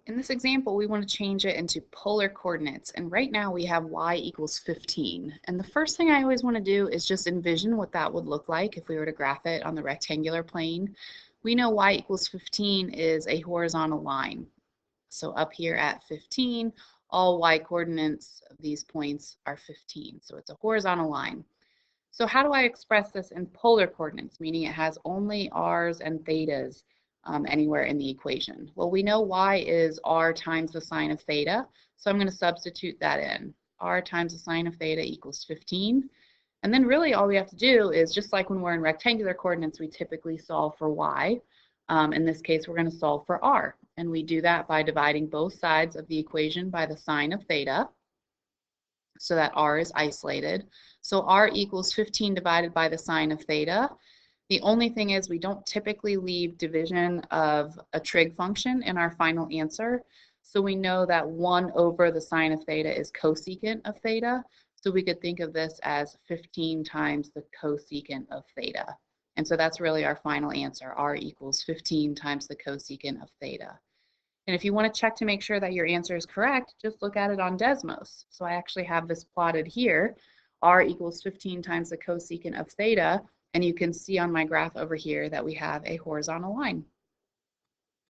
In this example, we want to change it into polar coordinates, and right now we have y equals 15. And the first thing I always want to do is just envision what that would look like if we were to graph it on the rectangular plane. We know y equals 15 is a horizontal line. So up here at 15, all y coordinates of these points are 15. So it's a horizontal line. So how do I express this in polar coordinates, meaning it has only r's and thetas anywhere in the equation? Well, we know y is r times the sine of theta, so I'm going to substitute that in. R times the sine of theta equals 15. And then really all we have to do is, just like when we're in rectangular coordinates, we typically solve for y. In this case, we're going to solve for r. And we do that by dividing both sides of the equation by the sine of theta, so that r is isolated. So r equals 15 divided by the sine of theta. The only thing is we don't typically leave division of a trig function in our final answer. So we know that 1 over the sine of theta is cosecant of theta. So we could think of this as 15 times the cosecant of theta. And so that's really our final answer. R equals 15 times the cosecant of theta. And if you want to check to make sure that your answer is correct, just look at it on Desmos. So I actually have this plotted here. R equals 15 times the cosecant of theta. And you can see on my graph over here that we have a horizontal line.